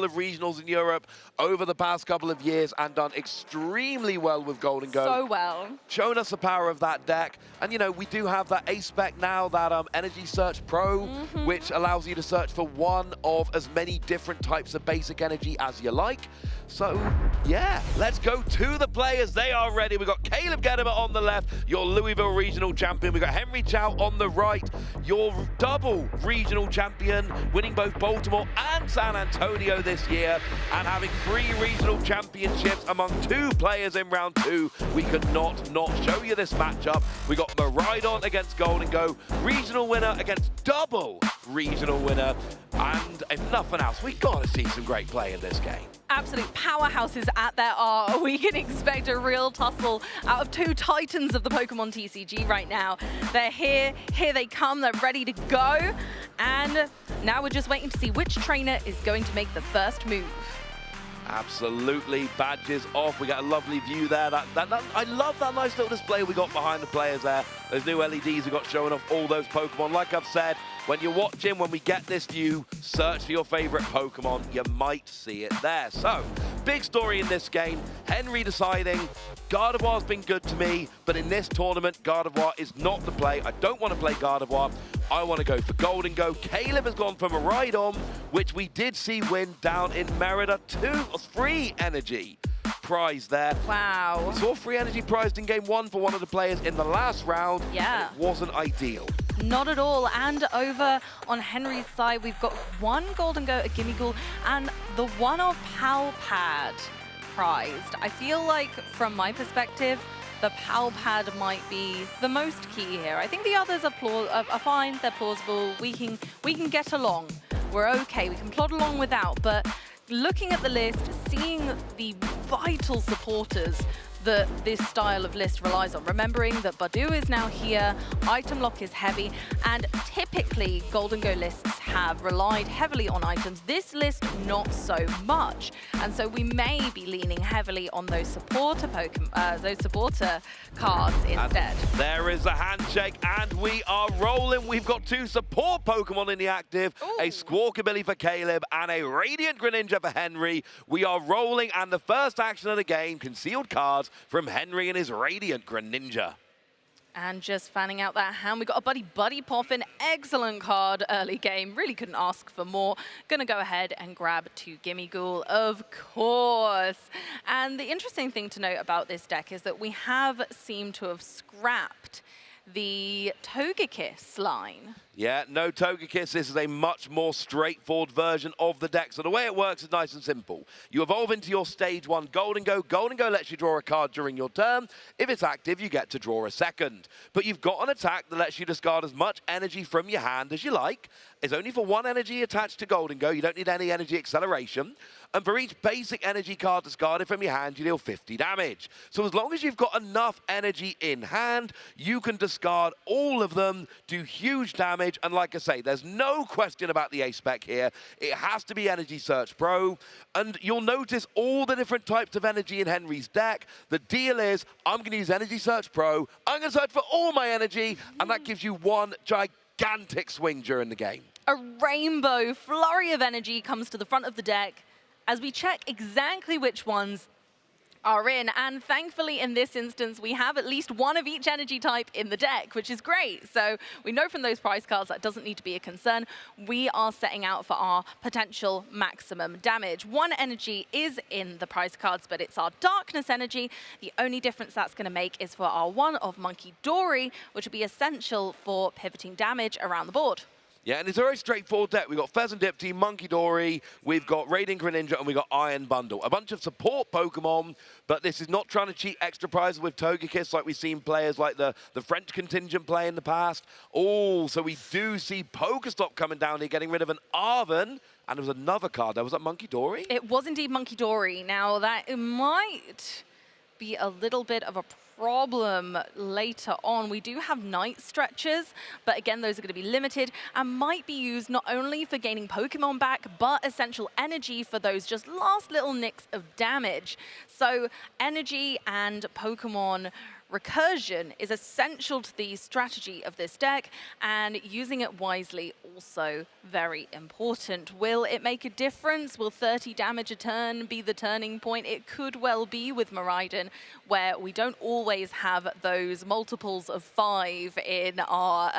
of regionals in Europe over the past couple of years and done extremely well with Gold and Go. So well. Shown us the power of that deck. And, you know, we do have that A-Spec now, that Energy Search Pro, which allows you to search for one of as many different types of basic energy as you like. So, yeah, let's go to the players. They are ready. We've got Caleb Gedemer on the left, your Louisville regional champion. We've got Henry Chao on the right, your double regional champion, winning both Baltimore and San Antonio this year, and having 3 regional championships among 2 players in round 2. We could not show you this matchup. We got Maridon against Gold and Go, regional winner against double regional winner, and if nothing else, we got to see some great play in this game. Absolute powerhouses at their are. We can expect a real tussle out of 2 titans of the Pokemon TCG right now. They're here they come, they're ready to go. And now we're just waiting to see which trainer is going to make the first move. Absolutely, badges off. We got a lovely view there. I love that nice little display we got behind the players there. Those new LEDs we got showing off all those Pokemon. Like I've said, when you're watching, when we get this view, search for your favorite Pokemon. You might see it there. So, big story in this game. Henry deciding, Gardevoir's been good to me, but in this tournament, Gardevoir is not the play. I don't want to play Gardevoir. I want to go for Gold and Go. Caleb has gone for Maridon, which we did see win down in Merida. 3 energy prize there. Wow. We saw 3 energy prized in game 1 for one of the players in the last round. Yeah. It wasn't ideal. Not at all. And over on Henry's side, we've got 1 Gold and Go, a Gimmighoul, and the 1 of Pal Pad prized. I feel like, from my perspective, the Pal Pad might be the most key here. I think the others are fine, they're plausible, we can get along. We're okay, we can plod along without, but looking at the list, seeing the vital supporters that this style of list relies on. Remembering that Badu is now here, item lock is heavy, and typically Gold and Go lists have relied heavily on items. This list, not so much. And so we may be leaning heavily on those supporter cards instead. And there is a handshake, and we are rolling. We've got 2 support Pokemon in the active, a Squawkabilly for Caleb and a Radiant Greninja for Henry. We are rolling, and the first action of the game, concealed cards from Henry and his Radiant Greninja. And just fanning out that hand, we got a Buddy Poffin. Excellent card early game. Really couldn't ask for more. Gonna go ahead and grab 2 Gimmighoul, of course. And the interesting thing to note about this deck is that we have seemed to have scrapped the Togekiss line. Yeah, no Togekiss. This is a much more straightforward version of the deck. So the way it works is nice and simple. You evolve into your stage 1 Gold and Go. Gold and Go lets you draw a card during your turn. If it's active, you get to draw a second. But you've got an attack that lets you discard as much energy from your hand as you like. It's only for 1 energy attached to Gold and Go. You don't need any energy acceleration. And for each basic energy card discarded from your hand, you deal 50 damage. So as long as you've got enough energy in hand, you can discard all of them, do huge damage. And like I say, there's no question about the A-Spec here. It has to be Energy Search Pro. And you'll notice all the different types of energy in Henry's deck. The deal is, I'm going to use Energy Search Pro. I'm going to search for all my energy. And that gives you 1 gigantic swing during the game. A rainbow flurry of energy comes to the front of the deck as we check exactly which ones are in. And thankfully, in this instance, we have at least 1 of each energy type in the deck, which is great. So we know from those prize cards that doesn't need to be a concern. We are setting out for our potential maximum damage. 1 energy is in the prize cards, but it's our darkness energy. The only difference that's going to make is for our 1 of Monkey Dory, which will be essential for pivoting damage around the board. Yeah, and it's a very straightforward deck. We've got Pheasant Dipty, Monkey Dory, we've got Radiant Greninja, and we've got Iron Bundle. A bunch of support Pokemon, but this is not trying to cheat extra prizes with Togekiss like we've seen players like the French contingent play in the past. Oh, so we do see Pokestop coming down here, getting rid of an Arven. And there was another card there. Was that Monkey Dory? It was indeed Monkey Dory. Now, that might be a little bit of a problem later on. We do have night stretches, but again, those are going to be limited and might be used not only for gaining Pokemon back, but essential energy for those just last little nicks of damage. So energy and Pokemon recursion is essential to the strategy of this deck, and using it wisely also very important. Will it make a difference? Will 30 damage a turn be the turning point? It could well be with Miraidon, where we don't always have those multiples of 5 in our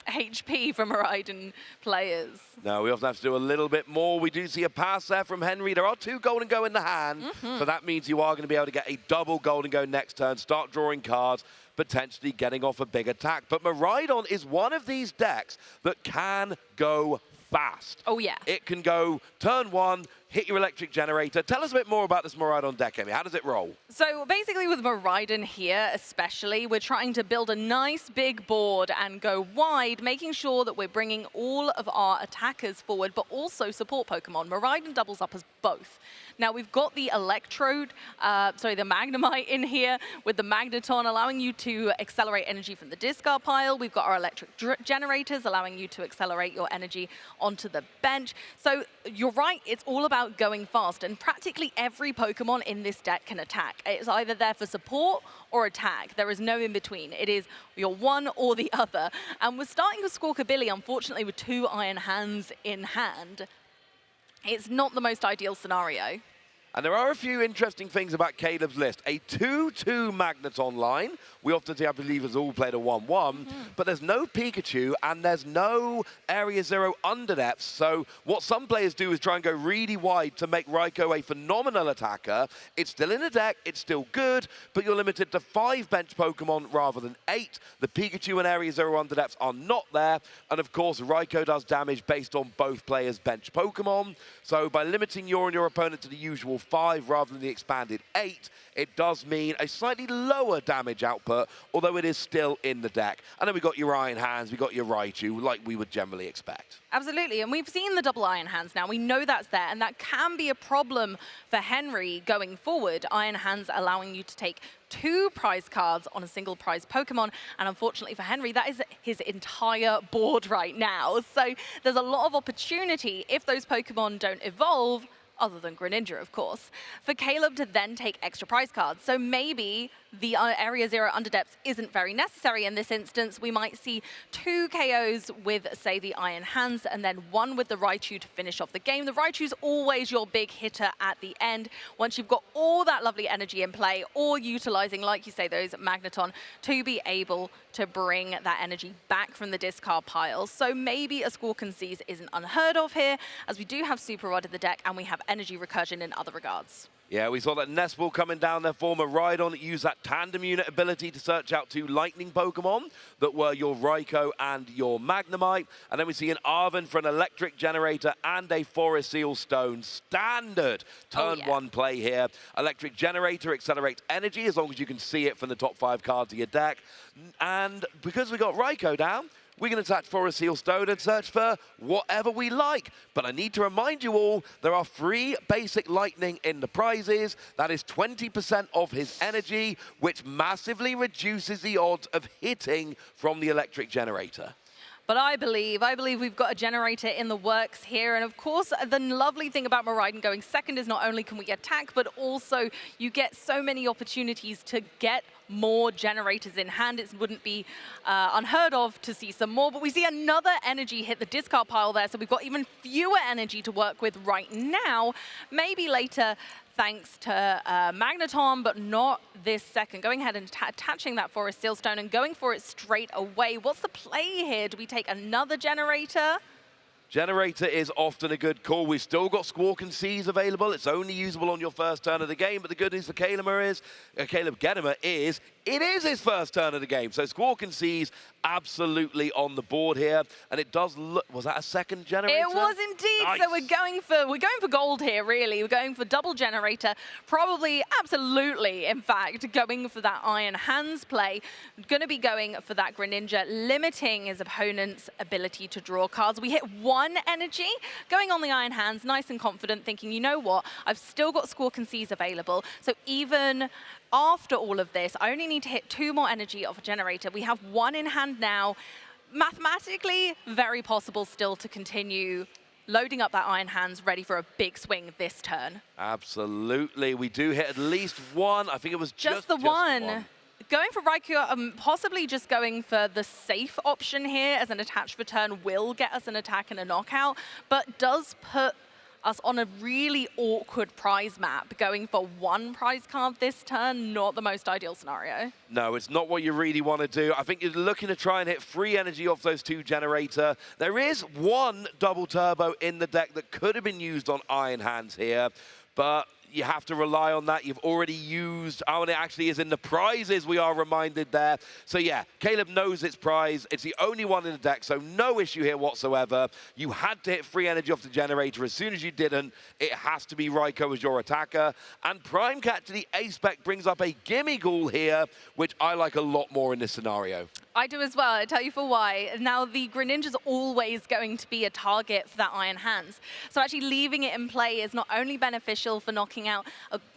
HP for Miraidon players. No, we often have to do a little bit more. We do see a pass there from Henry. There are 2 Golden Go in the hand, so that means you are going to be able to get a double Golden Go next turn, start drawing cards, potentially getting off a big attack. But Miraidon is one of these decks that can go fast. Oh, yeah. It can go turn 1, hit your electric generator. Tell us a bit more about this Miraidon deck, Amy. How does it roll? So basically with Miraidon here especially, we're trying to build a nice big board and go wide, making sure that we're bringing all of our attackers forward, but also support Pokemon. Miraidon doubles up as both. Now we've got the the Magnemite in here with the Magneton, allowing you to accelerate energy from the discard pile. We've got our electric generators, allowing you to accelerate your energy onto the bench. So you're right, it's all about going fast, and practically every Pokemon in this deck can attack. It's either there for support or attack. There is no in between. It is your one or the other. And we're starting with Squawkabilly, unfortunately, with 2 Iron Hands in hand. It's not the most ideal scenario. And there are a few interesting things about Caleb's list. A 2-2 Magneton line. We often see, I believe, has all played a 1-1, but there's no Pikachu and there's no Area 0 underdepths. So what some players do is try and go really wide to make Raikou a phenomenal attacker. It's still in the deck, it's still good, but you're limited to 5 bench Pokemon rather than 8. The Pikachu and Area 0 underdepths are not there. And of course, Raikou does damage based on both players' bench Pokemon. So by limiting your and your opponent to the usual 5 rather than the expanded 8, it does mean a slightly lower damage output, although it is still in the deck. And then we got your Iron Hands, we got your Raichu, like we would generally expect. Absolutely, and we've seen the double Iron Hands now. We know that's there, and that can be a problem for Henry going forward. Iron Hands allowing you to take 2 prize cards on a single prize Pokemon, and unfortunately for Henry, that is his entire board right now. So there's a lot of opportunity if those Pokemon don't evolve, other than Greninja, of course, for Caleb to then take extra prize cards. So maybe the Area 0 Underdepths isn't very necessary in this instance. We might see 2 KOs with, say, the Iron Hands, and then 1 with the Raichu to finish off the game. The Raichu's always your big hitter at the end, once you've got all that lovely energy in play, or utilizing, like you say, those Magneton to be able to bring that energy back from the discard pile. So maybe a Squawk Seize isn't unheard of here, as we do have Super Rod in the deck, and we have energy recursion in other regards. Yeah, we saw that Nest Ball coming down there for Miraidon. Use that tandem unit ability to search out 2 lightning Pokemon that were your Raikou and your Magnemite. And then we see an Arven for an electric generator and a Forest Seal Stone. Standard turn 1 play here. Electric generator accelerates energy as long as you can see it from the top 5 cards of your deck. And because we got Raikou down, we can attach Forest Seal Stone and search for whatever we like. But I need to remind you all, there are 3 basic lightning in the prizes. That is 20% of his energy, which massively reduces the odds of hitting from the electric generator. But I believe we've got a generator in the works here. And of course, the lovely thing about Miraidon going second is not only can we attack, but also you get so many opportunities to get more generators in hand. It wouldn't be unheard of to see some more, but we see another energy hit the discard pile there, so we've got even fewer energy to work with right now. Maybe later, thanks to Magneton, but not this second. Going ahead and attaching that Forest Seal Stone and going for it straight away. What's the play here? Do we take another generator? Generator is often a good call. We've still got Squawk Seize available. It's only usable on your first turn of the game, but the good news for Caleb Gedemer is it is his first turn of the game. So Squawk Seize absolutely on the board here, and it does look, was that a second generator? It was indeed. Nice. So we're going for gold here, really. We're going for double generator, probably, absolutely, in fact, going for that Iron Hands play. Going to be going for that Greninja, limiting his opponent's ability to draw cards. We hit 1 energy, going on the Iron Hands, nice and confident, thinking, you know what, I've still got Squawk Seize available, so even after all of this, I only need to hit 2 more energy of a generator. We have 1 in hand now. Mathematically, very possible still to continue loading up that Iron Hands, ready for a big swing this turn. Absolutely. We do hit at least 1. I think it was just the one. Going for Raikou, possibly just going for the safe option here, as an attached return will get us an attack and a knockout, but does put us on a really awkward prize map. Going for one prize card this turn, not the most ideal scenario. No, it's not what you really want to do. I think you're looking to try and hit free energy off those 2 generator. There is 1 double turbo in the deck that could have been used on Iron Hands here, but you have to rely on that. You've already used, oh, and it actually is in the prizes, we are reminded there. So yeah, Caleb knows its prize. It's the only one in the deck, so no issue here whatsoever. You had to hit free energy off the generator. As soon as you didn't, it has to be Raikou as your attacker. And Prime Cat to the ace-spec brings up a Gimme Ghoul here, which I like a lot more in this scenario. I do as well. I'll tell you for why. Now, the Greninja's always going to be a target for that Iron Hands. So actually leaving it in play is not only beneficial for knocking out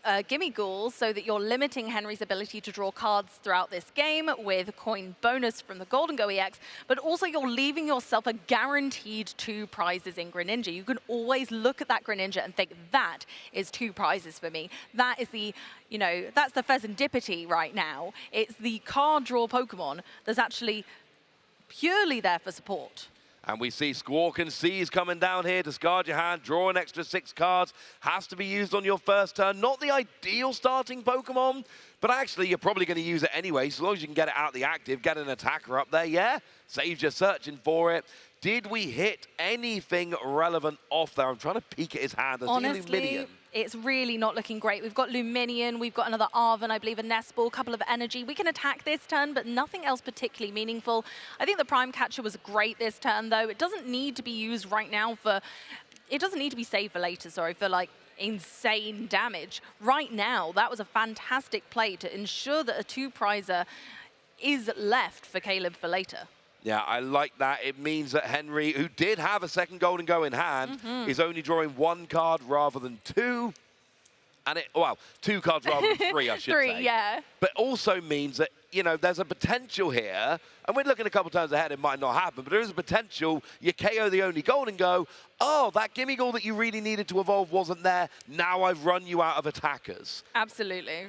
a Gimme Ghoul, so that you're limiting Henry's ability to draw cards throughout this game with coin bonus from the Golden Go EX, but also you're leaving yourself a guaranteed 2 prizes in Greninja. You can always look at that Greninja and think, that is 2 prizes for me. That is the, you know, that's the Pheasantipity right now. It's the card draw Pokemon that's actually purely there for support. And we see Squawk and Seize coming down here. Discard your hand, draw an extra 6 cards. Has to be used on your first turn. Not the ideal starting Pokemon, but actually you're probably going to use it anyway, so long as you can get it out the active, get an attacker up there, yeah? Saves you searching for it. Did we hit anything relevant off there? I'm trying to peek at his hand. Honestly, it's really not looking great. We've got Luminion, we've got another Arven, I believe a Nest Ball, a couple of energy. We can attack this turn, but nothing else particularly meaningful. I think the Prime Catcher was great this turn, though. It doesn't need to be used right now for... It doesn't need to be saved for later, sorry, for like insane damage. Right now, that was a fantastic play to ensure that a 2-prizer is left for Caleb for later. Yeah, I like that. It means that Henry, who did have a second Golden Go in hand, is only drawing 1 card rather than 2. And it, well, 2 cards rather than 3, I should say. 3, yeah. But also means that, you know, there's a potential here, and we're looking a couple turns ahead, it might not happen, but there is a potential, you KO the only Golden Go, oh, that Gimme Ghoul that you really needed to evolve wasn't there, now I've run you out of attackers. Absolutely.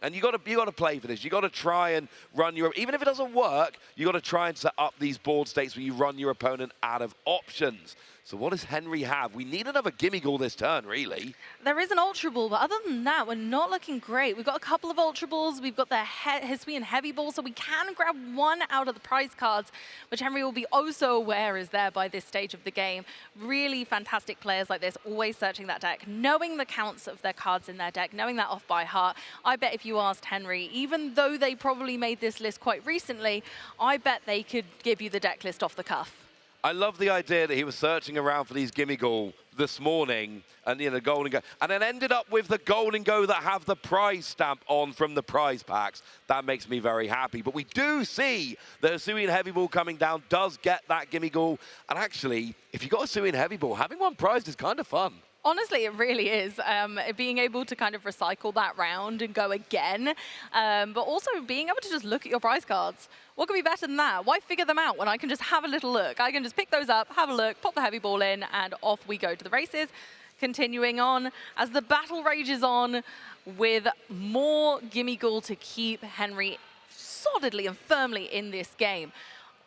And you got to play for this. You got to try and run your, even if it doesn't work, you got to try and set up these board states where you run your opponent out of options. So what does Henry have? We need another Gimme Ghoul this turn, really. There is an Ultra Ball, but other than that, we're not looking great. We've got a couple of Ultra Balls. We've got the Hisuian Heavy Ball, so we can grab 1 out of the prize cards, which Henry will be oh so aware is there by this stage of the game. Really fantastic players like this, always searching that deck, knowing the counts of their cards in their deck, knowing that off by heart. I bet if you asked Henry, even though they probably made this list quite recently, I bet they could give you the deck list off the cuff. I love the idea that he was searching around for these Gimme Ghoul this morning, and you know, Golden Go, and then ended up with the Golden Go that have the prize stamp on from the prize packs. That makes me very happy. But we do see the Hisuian Heavy Ball coming down does get that Gimme Ghoul, and actually, if you've got a Hisuian Heavy Ball, having one prized is kind of fun. Honestly, it really is. Being able to kind of recycle that round and go again, but also being able to just look at your prize cards. What could be better than that? Why figure them out when I can just have a little look? I can just pick those up, have a look, pop the Heavy Ball in, and off we go to the races. Continuing on, as the battle rages on with more Gimme Ghoul to keep Henry solidly and firmly in this game.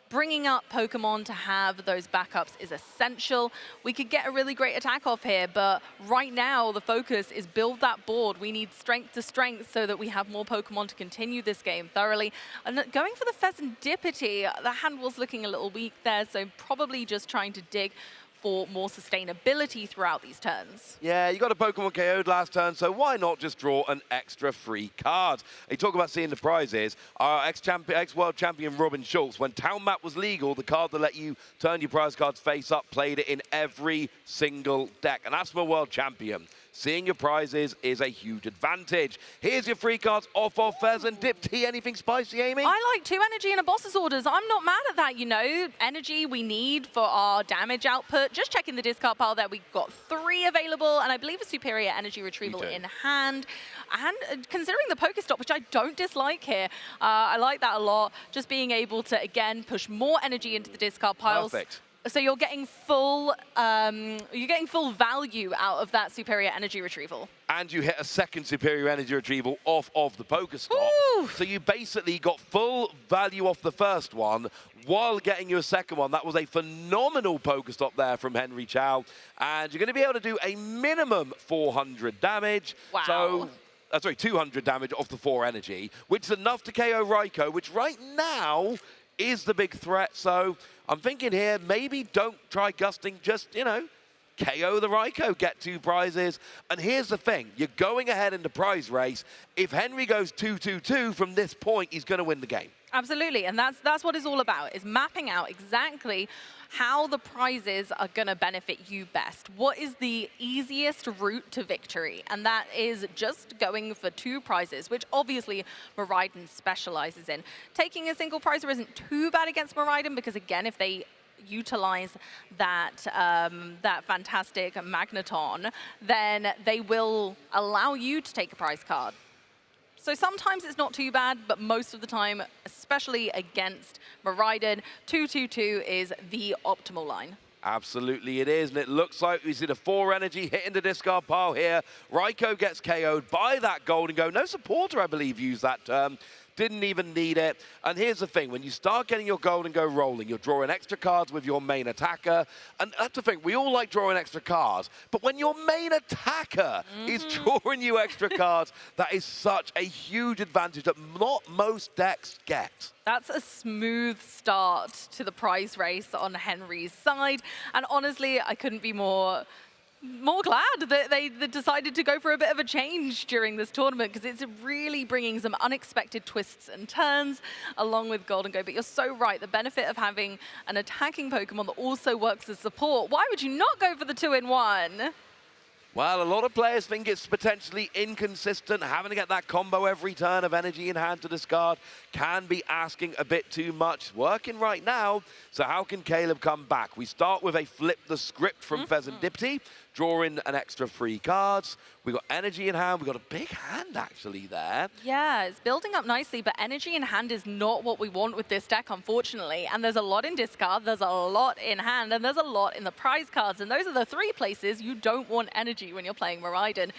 Bringing up Pokemon to have those backups is essential. We could get a really great attack off here, but right now the focus is build that board. We need strength to strength so that we have more Pokemon to continue this game thoroughly. And going for the Pheasantipity, the hand was looking a little weak there, so probably just trying to dig for more sustainability throughout these turns. Yeah, you got a Pokemon KO'd last turn, so why not just draw an extra free card? You talk about seeing the prizes. Our ex-world champion Robin Schultz, when Town Map was legal, the card that let you turn your prize cards face up, played it in every single deck. And that's my world champion. Seeing your prizes is a huge advantage. Here's your free cards off of Pheasantipity. Anything spicy, Amy? I like 2 energy and a boss's orders. I'm not mad at that, you know. Energy we need for our damage output. Just checking the discard pile there. We've got 3 available, and I believe a superior energy retrieval in hand. And considering the Pokestop, which I don't dislike here, I like that a lot. Just being able to, again, push more energy into the discard piles. Perfect. So you're getting full value out of that superior energy retrieval. And you hit a second superior energy retrieval off of the Pokestop. Ooh. So you basically got full value off the first one while getting your second one. That was a phenomenal Pokestop there from Henry Chao. And you're going to be able to do a minimum 400 damage. Wow. So, sorry, 200 damage off the 4 energy, which is enough to KO Raikou, which right now is the big threat. So I'm thinking here, maybe don't try gusting, just, you know, KO the Raikou, get 2 prizes. And here's the thing, you're going ahead in the prize race. If Henry goes 2-2-2 from this point, he's going to win the game. Absolutely, and that's what it's all about, is mapping out exactly how the prizes are going to benefit you best. What is the easiest route to victory? And that is just going for 2 prizes, which obviously Miraidon specializes in. Taking a single prizer isn't too bad against Miraidon, because again, if they utilize that that fantastic Magneton, then they will allow you to take a prize card. So sometimes it's not too bad, but most of the time, especially against Miraidon, 2-2-2 is the optimal line. Absolutely it is, and it looks like we see the 4 energy hitting the discard pile here. Raikou gets KO'd by that Golden Go. No supporter, I believe, used that term. Didn't even need it. And here's the thing, when you start getting your Golden Go rolling, you're drawing extra cards with your main attacker. And that's the thing, we all like drawing extra cards, but when your main attacker is drawing you extra cards, that is such a huge advantage that not most decks get. That's a smooth start to the prize race on Henry's side. And honestly, I couldn't be more glad that they decided to go for a bit of a change during this tournament, because it's really bringing some unexpected twists and turns along with Golden Go. But you're so right, the benefit of having an attacking Pokemon that also works as support. Why would you not go for the 2-in-1? Well, a lot of players think it's potentially inconsistent. Having to get that combo every turn of energy in hand to discard can be asking a bit too much. Working right now, so how can Caleb come back? We start with a flip the script from Pheasantipity, drawing an extra 3 cards. We got energy in hand. We got a big hand actually there. Yeah, it's building up nicely, but energy in hand is not what we want with this deck, unfortunately. And there's a lot in discard, there's a lot in hand, and there's a lot in the prize cards. And those are the 3 places you don't want energy when you're playing Miraidon.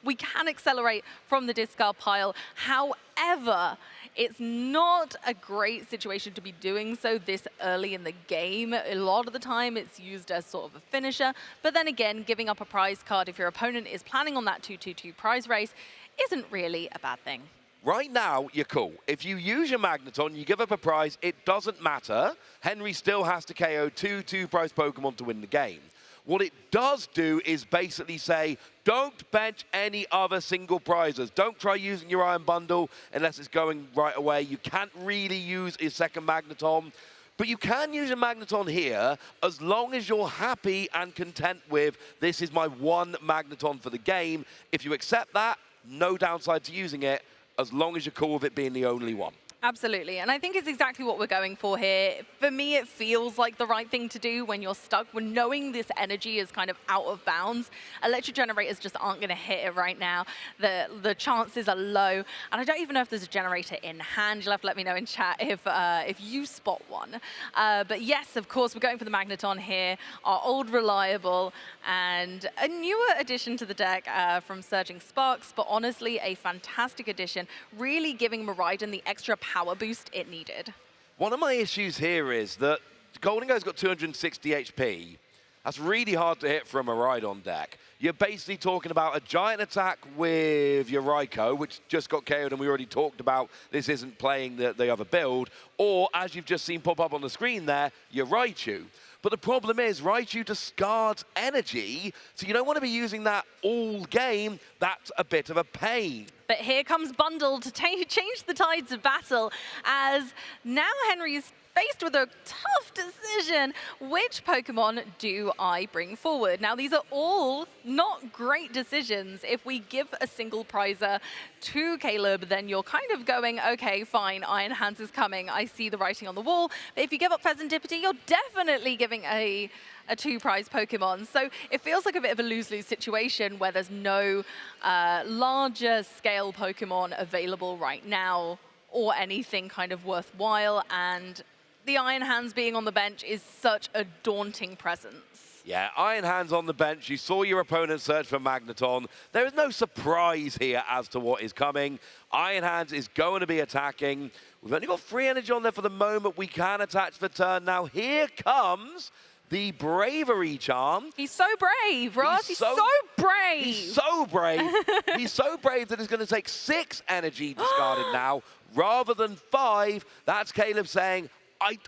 We can accelerate from the discard pile. However, it's not a great situation to be doing so this early in the game. A lot of the time it's used as sort of a finisher, but then again, giving up a prize card if your opponent is planning on that 2-2-2 prize race isn't really a bad thing. Right now, you're cool. If you use your Magneton, you give up a prize, it doesn't matter. Henry still has to KO 2 2-prize Pokemon to win the game. What it does do is basically say, don't bench any other single prizes. Don't try using your Iron Bundle unless it's going right away. You can't really use a second Magneton, but you can use a Magneton here as long as you're happy and content with, this is my 1 Magneton for the game. If you accept that, no downside to using it, as long as you're cool with it being the only one. Absolutely, and I think it's exactly what we're going for here. For me, it feels like the right thing to do when you're stuck, when knowing this energy is kind of out of bounds. Electric generators just aren't going to hit it right now. The chances are low, and I don't even know if there's a generator in hand. You'll have to let me know in chat if you spot one. But yes, of course, we're going for the Magneton here, our old reliable, and a newer addition to the deck from Surging Sparks, but honestly, a fantastic addition, really giving Miraidon the extra power boost it needed. One of my issues here is that Golden Go's got 260 HP. That's really hard to hit from a Miraidon deck. You're basically talking about a giant attack with your Raikou, which just got KO'd, and we already talked about this isn't playing the other build, or, as you've just seen pop up on the screen there, your Raichu. But the problem is, Raichu discards energy, so you don't want to be using that all game. That's a bit of a pain. But here comes Bundle to change the tides of battle, as now Henry is faced with a tough decision. Which Pokemon do I bring forward? Now, these are all not great decisions. If we give a single prizer to Caleb, then you're kind of going, okay, fine, Iron Hands is coming. I see the writing on the wall. But if you give up Pheasantipity, you're definitely giving a 2-prize Pokemon. So it feels like a bit of a lose-lose situation where there's no larger scale Pokemon available right now or anything kind of worthwhile. And the Iron Hands being on the bench is such a daunting presence. Yeah, Iron Hands on the bench. You saw your opponent search for Magneton. There is no surprise here as to what is coming. Iron Hands is going to be attacking. We've only got 3 energy on there for the moment. We can attach for turn. Now here comes the Bravery Charm. He's so brave, Ross. He's so brave. He's so brave. He's so brave that it's going to take 6 energy discarded now rather than 5. That's Caleb saying,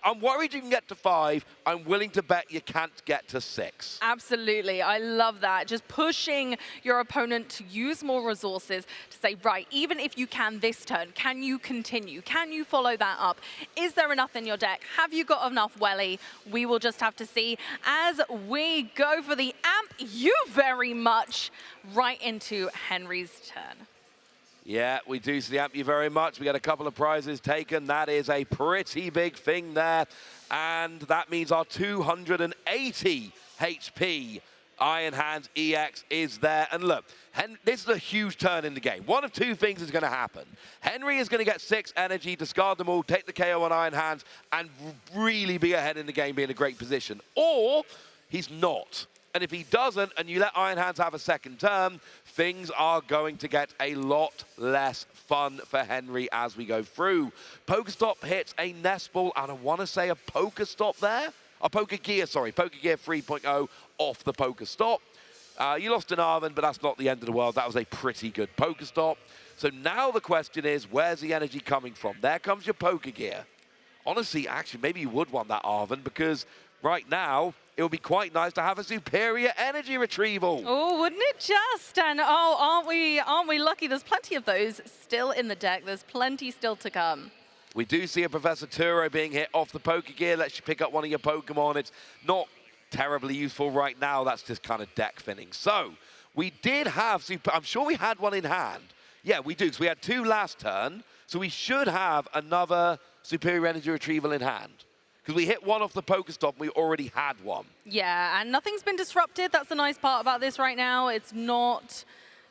I'm worried you can get to 5. I'm willing to bet you can't get to 6. Absolutely. I love that. Just pushing your opponent to use more resources to say, right, even if you can this turn, can you continue? Can you follow that up? Is there enough in your deck? Have you got enough Welly? We will just have to see as we go for the amp you very much right into Henry's turn. Yeah, we do see the amp you very much. We got a couple of prizes taken. That is a pretty big thing there. And that means our 280 HP Iron Hands EX is there. And look, this is a huge turn in the game. One of 2 things is going to happen. Henry is going to get 6 energy, discard them all, take the KO on Iron Hands, and really be ahead in the game, be in a great position. Or he's not. And if he doesn't, and you let Iron Hands have a second turn, things are going to get a lot less fun for Henry as we go through. Pokestop hits a Nest Ball, and I want to say a Pokestop there. A Pokegear, sorry. Pokegear 3.0 off the Pokestop. You lost an Arven, but that's not the end of the world. That was a pretty good Pokestop. So now the question is, where's the energy coming from? There comes your Pokegear. Honestly, actually, maybe you would want that Arven, because right now, it would be quite nice to have a superior energy retrieval. Oh, wouldn't it just? And oh, aren't we lucky? There's plenty of those still in the deck. There's plenty still to come. We do see a Professor Turo being hit off the Pokegear. Lets you pick up one of your Pokemon. It's not terribly useful right now. That's just kind of deck thinning. So we did have, I'm sure we had one in hand. Yeah, we do, because we had 2 last turn. So we should have another superior energy retrieval in hand. Because we hit one off the Pokestop, we already had one. Yeah, and nothing's been disrupted. That's the nice part about this right now. It's not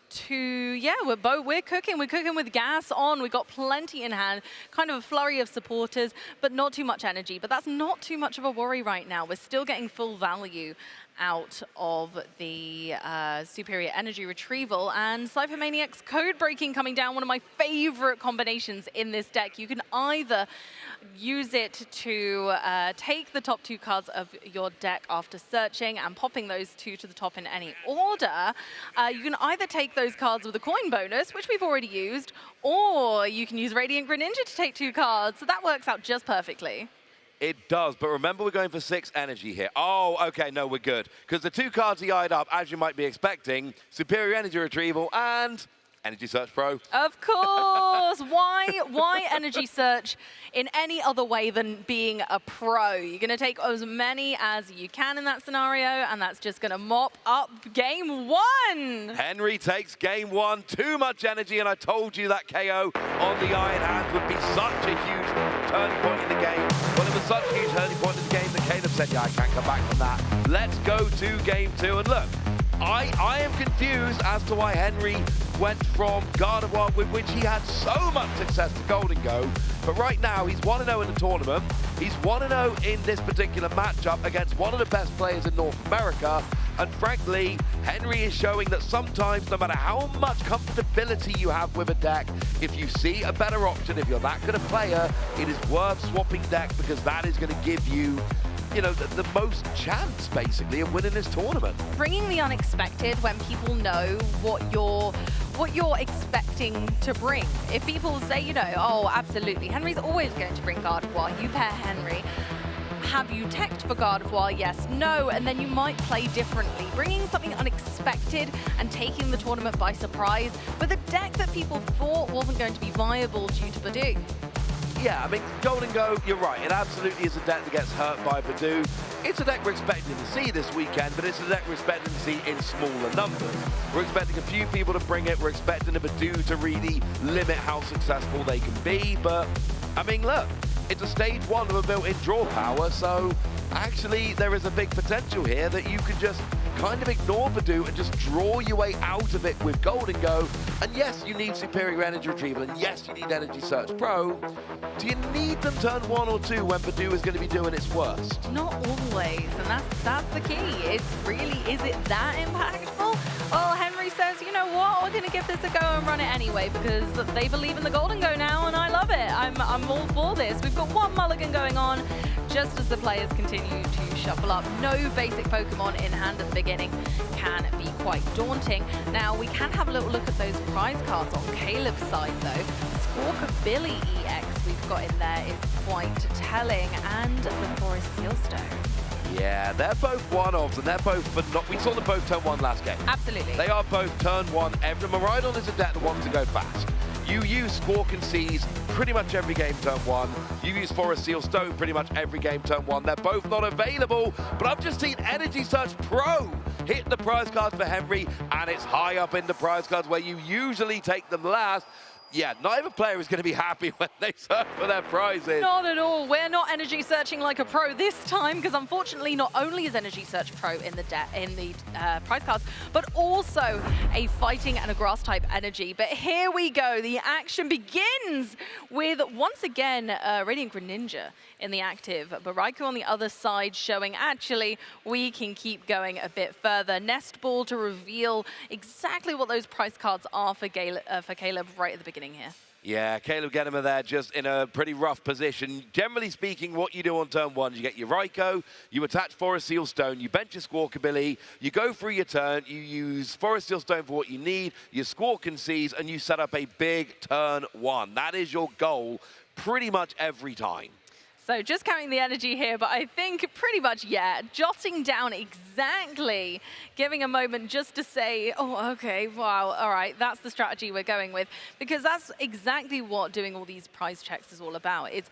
too, yeah, we're cooking. We're cooking with gas on. We've got plenty in hand, kind of a flurry of supporters, but not too much energy. But that's not too much of a worry right now. We're still getting full value out of the superior energy retrieval, and Cypher Maniac's code breaking coming down, one of my favorite combinations in this deck. You can either use it to take the top 2 cards of your deck after searching and popping those 2 to the top in any order. You can either take those cards with a coin bonus, which we've already used, or you can use Radiant Greninja to take 2 cards, so that works out just perfectly. It does, but remember we're going for 6 energy here. Oh, okay, no, we're good. Because the 2 cards he eyed up, as you might be expecting, Superior Energy Retrieval and Energy Search Pro. Of course! Why Energy Search in any other way than being a pro? You're going to take as many as you can in that scenario, and that's just going to mop up game 1! Henry takes game 1. Too much energy, and I told you that KO on the Iron Hands would be such a huge turning point in the game. Well, it was such a huge turning point in the game that Caleb said, yeah, I can't come back from that. Let's go to game 2. And look, I am confused as to why Henry went from Gardevoir, with which he had so much success, to Golden Go. But right now, he's 1-0 in the tournament. He's 1-0 in this particular matchup against one of the best players in North America. And frankly, Henry is showing that sometimes, no matter how much comfortability you have with a deck, if you see a better option, if you're that good a player, it is worth swapping deck, because that is going to give you, you know, the most chance, basically, of winning this tournament. Bringing the unexpected when people know what you're expecting to bring. If people say, you know, oh, absolutely, Henry's always going to bring Gardevoir, you pair Henry. Have you teched for Gardevoir? Yes, no, and then you might play differently. Bringing something unexpected and taking the tournament by surprise with a deck that people thought wasn't going to be viable due to Badoo. Yeah, I mean, Golden Go, you're right. It absolutely is a deck that gets hurt by Badoo. It's a deck we're expecting to see this weekend, but it's a deck we're expecting to see in smaller numbers. We're expecting a few people to bring it. We're expecting a Badoo to really limit how successful they can be. But, I mean, look, it's a stage 1 of a built-in draw power, so actually there is a big potential here that you could just kind of ignore Badoo and just draw your way out of it with Golden Go. And yes, you need Superior Energy Retrieval, and yes, you need Energy Search Pro. Do you need them turn 1 or 2 when Badoo is going to be doing its worst? Not always, and that's the key. It's really, is it that impactful? Well, Henry says, you know what, we're going to give this a go and run it anyway because they believe in the Golden Go now, and I love it. I'm all for this. We've got one mulligan going on just as the players continue to shuffle up. No basic Pokemon in hand at the beginning can be quite daunting. Now, we can have a little look at those prize cards on Caleb's side, though. Squawkabilly EX we've got in there is quite telling, and the Forest Sealstone. Yeah, they're both one-offs, and they're both, we saw them both turn 1 last game. Absolutely. They are both turn 1. Miraidon is a deck that wants to go fast. You use Squawk and Seize pretty much every game turn 1. You use Forest Seal Stone pretty much every game turn 1. They're both not available, but I've just seen Energy Search Pro hit the prize cards for Henry, and it's high up in the prize cards where you usually take them last. Yeah, neither player is going to be happy when they search for their prizes. Not at all. We're not energy searching like a pro this time, because unfortunately, not only is Energy Search Pro in the prize cards, but also a fighting and a grass type energy. But here we go. The action begins with, once again, Radiant Greninja in the active, but Raikou on the other side showing actually we can keep going a bit further. Nest Ball to reveal exactly what those prize cards are for Caleb right at the beginning here. Yeah, Caleb Gedemer there just in a pretty rough position. Generally speaking, what you do on turn 1, you get your Raikou, you attach Forest Seal Stone, you bench your Squawkabilly, you go through your turn, you use Forest Seal Stone for what you need, you Squawk and Seize, and you set up a big turn 1. That is your goal pretty much every time. So just counting the energy here, but I think pretty much, yeah, jotting down exactly, giving a moment just to say, oh, okay, wow, all right, that's the strategy we're going with. Because that's exactly what doing all these prize checks is all about. It's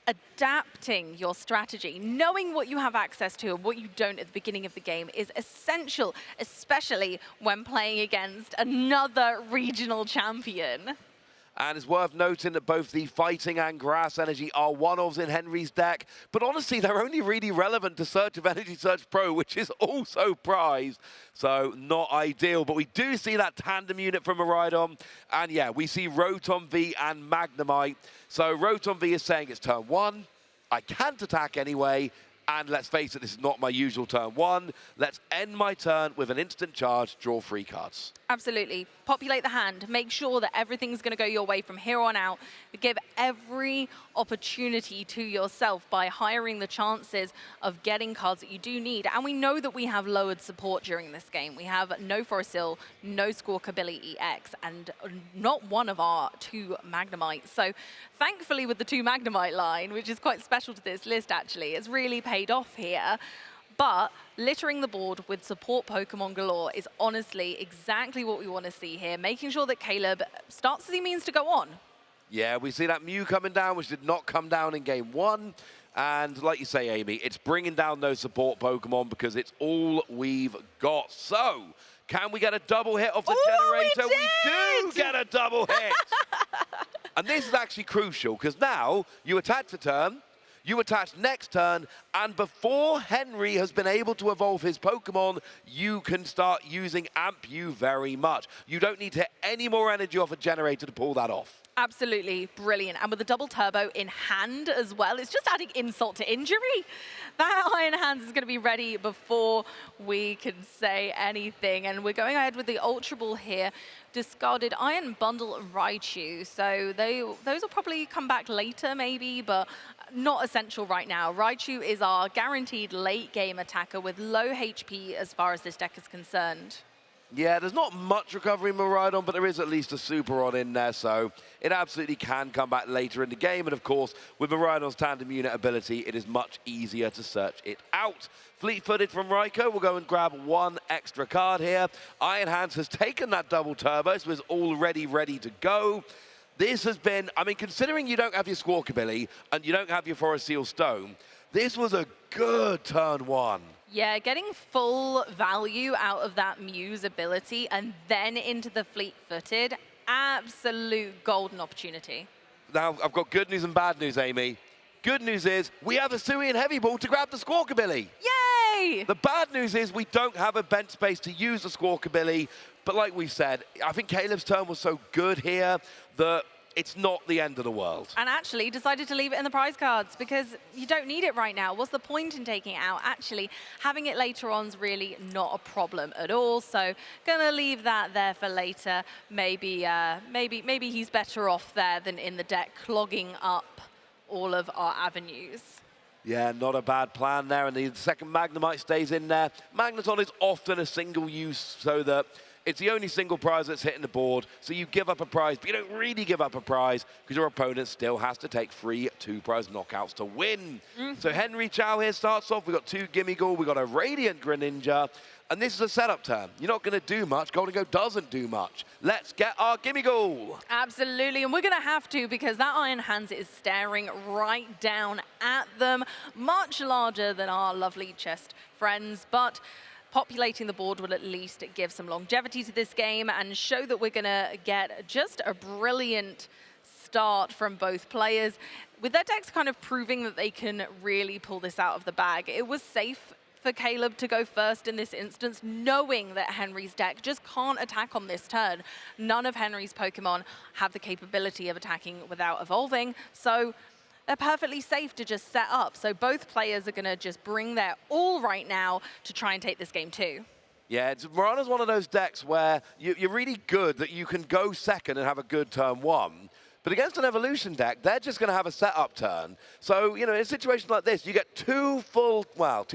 adapting your strategy. Knowing what you have access to and what you don't at the beginning of the game is essential, especially when playing against another regional champion. And it's worth noting that both the Fighting and Grass Energy are one-offs in Henry's deck, but honestly, they're only really relevant to Search of Energy Search Pro, which is also prized, so not ideal. But we do see that tandem unit from Miraidon, and yeah, we see Rotom V and Magnemite. So Rotom V is saying it's turn 1, I can't attack anyway, and let's face it, this is not my usual turn 1. Let's end my turn with an instant charge, draw 3 cards. Absolutely. Populate the hand. Make sure that everything's going to go your way from here on out. Give every opportunity to yourself by hiring the chances of getting cards that you do need. And we know that we have lowered support during this game. We have no Forest-Seal, no Squawkabilly EX, and not one of our 2 Magnemites. So thankfully with the 2 Magnemite line, which is quite special to this list actually, it's really paid off here. But littering the board with support Pokemon galore is honestly exactly what we want to see here, making sure that Caleb starts as he means to go on. Yeah, we see that Mew coming down, which did not come down in game 1. And like you say, Amy, it's bringing down those support Pokemon because it's all we've got. So, can we get a double hit off the generator? We do get a double hit! And this is actually crucial because now you attack the turn, you attach next turn, and before Henry has been able to evolve his Pokemon, you can start using Ampu very much. You don't need to hit any more energy off a generator to pull that off. Absolutely brilliant. And with the double turbo in hand as well, it's just adding insult to injury. That Iron Hands is going to be ready before we can say anything. And we're going ahead with the Ultra Ball here. Discarded Iron Bundle and Raichu. So those will probably come back later maybe, but not essential right now. Raichu is our guaranteed late game attacker with low HP as far as this deck is concerned. Yeah, there's not much recovery in Miraidon, but there is at least a Super on in there, so it absolutely can come back later in the game. And of course, with Miraidon's tandem unit ability, it is much easier to search it out. Fleet-footed from Raikou, we'll go and grab 1 extra card here. Iron Hands has taken that double turbo, so is already ready to go. This has been, I mean, considering you don't have your Squawkabilly and you don't have your Forest Seal Stone, this was a good turn 1. Yeah, getting full value out of that Mew's ability and then into the fleet-footed, absolute golden opportunity. Now, I've got good news and bad news, Amy. Good news is we have a Hisuian Heavy Ball to grab the Squawkabilly. Yay! Why? The bad news is we don't have a bench space to use the Squawkabilly, but like we said, I think Caleb's turn was so good here that it's not the end of the world. And actually decided to leave it in the prize cards because you don't need it right now. What's the point in taking it out? Actually, having it later on is really not a problem at all. So gonna leave that there for later. Maybe he's better off there than in the deck, clogging up all of our avenues. Yeah, not a bad plan there. And the second Magnemite stays in there. Magneton is often a single use so that it's the only single prize that's hitting the board, so you give up a prize, but you don't really give up a prize because your opponent still has to take 3 two-prize knockouts to win. So Henry Chao here starts off. We've got 2 Gimmighoul, we've got a Radiant Greninja, and this is a setup turn. You're not going to do much. Golden Go doesn't do much. Let's get our Gimmighoul. Absolutely, and we're going to have to because that Iron Hands is staring right down at them, much larger than our lovely chest friends, but populating the board will at least give some longevity to this game and show that we're going to get just a brilliant start from both players. With their decks kind of proving that they can really pull this out of the bag, it was safe for Caleb to go first in this instance, knowing that Henry's deck just can't attack on this turn. None of Henry's Pokemon have the capability of attacking without evolving, so they're perfectly safe to just set up. So both players are going to just bring their all right now to try and take this game too. Yeah, Mirana's one of those decks where you're really good that you can go second and have a good turn 1. But against an evolution deck, they're just going to have a setup turn. So, you know, in a situation like this, you get 2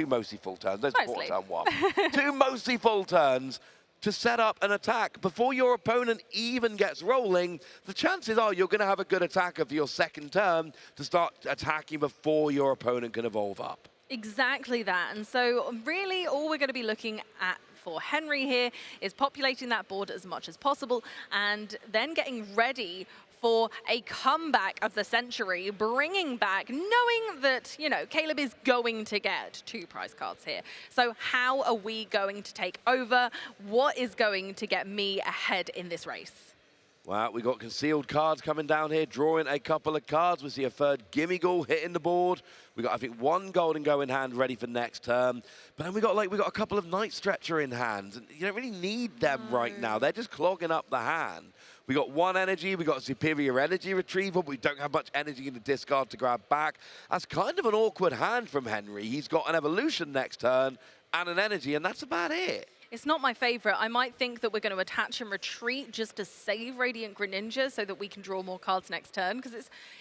mostly full turns. There's Mostly. turn 1. 2 mostly full turns to set up an attack. Before your opponent even gets rolling, the chances are you're going to have a good attacker for your second turn to start attacking before your opponent can evolve up. Exactly that. And so really all we're going to be looking at for Henry here is populating that board as much as possible and then getting ready for a comeback of the century, bringing back, knowing that, you know, Caleb is going to get 2 prize cards here. So how are we going to take over? What is going to get me ahead in this race? Well, we got concealed cards coming down here, drawing a couple of cards. We see a third Gimmighoul hitting the board. We got, I think, 1 Golden Go in hand ready for next turn. But then we got a couple of Night Stretcher in hand. And you don't really need them right now. They're just clogging up the hand. We got 1 energy, we got superior energy retrieval, but we don't have much energy in the discard to grab back. That's kind of an awkward hand from Henry. He's got an evolution next turn and an energy, and that's about it. It's not my favorite. I might think that we're going to attach and retreat just to save Radiant Greninja so that we can draw more cards next turn, because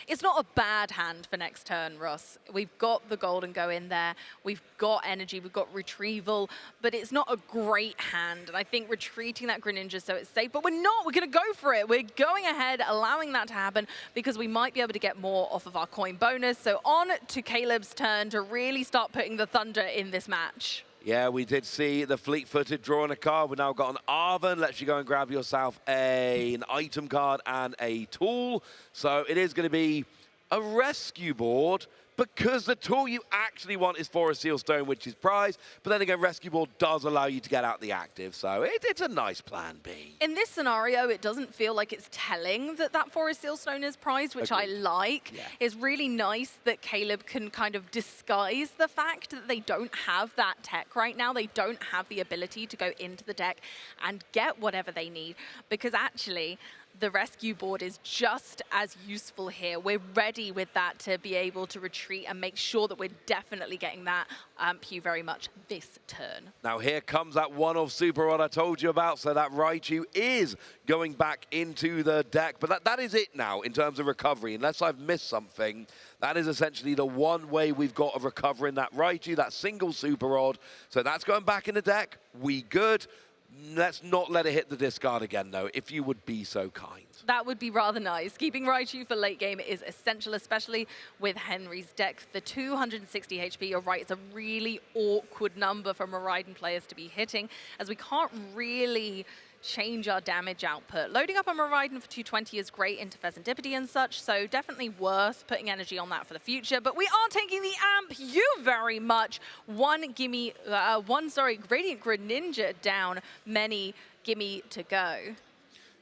it's not a bad hand for next turn, Russ. We've got the Golden Go in there. We've got energy. We've got retrieval, but it's not a great hand. And I think retreating that Greninja so it's safe, but we're not. We're going to go for it. We're going ahead, allowing that to happen because we might be able to get more off of our coin bonus. So on to Caleb's turn to really start putting the thunder in this match. Yeah, we did see the fleet-footed drawing a card. We've now got an Arven. Lets you go and grab yourself an item card and a tool. So it is going to be a rescue board because the tool you actually want is Forest Seal Stone, which is prize. But then again, rescue board does allow you to get out the active. So it's a nice plan B. In this scenario, it doesn't feel like it's telling that that Forest Seal Stone is prized, which I like. Yeah. It's really nice that Caleb can kind of disguise the fact that they don't have that tech right now. They don't have the ability to go into the deck and get whatever they need, because actually, the rescue board is just as useful here. We're ready with that to be able to retreat and make sure that we're definitely getting that Thank you very much this turn. Now here comes that one-off Super Rod I told you about, so that Raichu is going back into the deck. But that is it now in terms of recovery. Unless I've missed something, that is essentially the one way we've got of recovering that Raichu, that single Super Rod. So that's going back in the deck. We good. Let's not let it hit the discard again, though, if you would be so kind. That would be rather nice. Keeping Raichu for late game is essential, especially with Henry's deck. The 260 HP, you're right, it's a really awkward number for Miraidon players to be hitting, as we can't really change our damage output. Loading up a Miraidon for 220 is great into Pheasantipity and such, so definitely worth putting energy on that for the future. But we are taking the amp, you very much. One Radiant Greninja down, many gimme to go.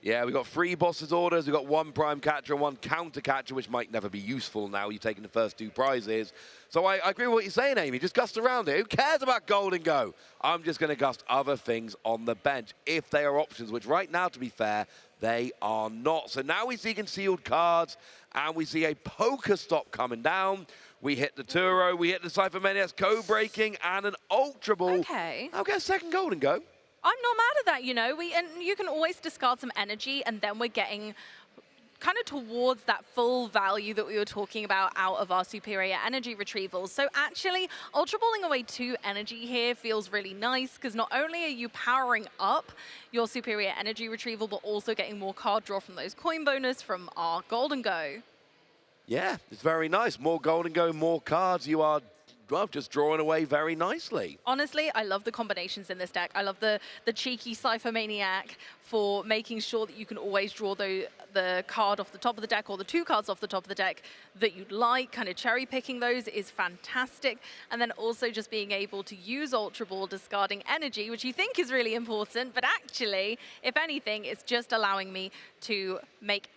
Yeah, we've got 3 bosses orders, we've got 1 prime catcher and 1 counter catcher, which might never be useful now you've taken the first 2 prizes. So I agree with what you're saying, Amy. Just gust around it. Who cares about Gold and Go? I'm just going to gust other things on the bench if they are options, which right now, to be fair, they are not. So now we see concealed cards, and we see a poker stop coming down. We hit the Turo, we hit the Cypher Maniacs code breaking, and an Ultra Ball. Okay. I'll get a second Gold and Go. I'm not mad at that, you know. And you can always discard some energy, and then we're getting kind of towards that full value that we were talking about out of our superior energy retrievals. So actually, Ultra Balling away 2 energy here feels really nice, because not only are you powering up your superior energy retrieval, but also getting more card draw from those coin bonus from our Gold and Go. Yeah, it's very nice. More Gold and Go, more cards. You are, well, just drawing away very nicely. Honestly, I love the combinations in this deck. I love the cheeky Cypher Maniac for making sure that you can always draw the card off the top of the deck, or the 2 cards off the top of the deck that you'd like. Kind of cherry picking those is fantastic. And then also just being able to use Ultra Ball, discarding energy, which you think is really important, but actually, if anything, it's just allowing me to make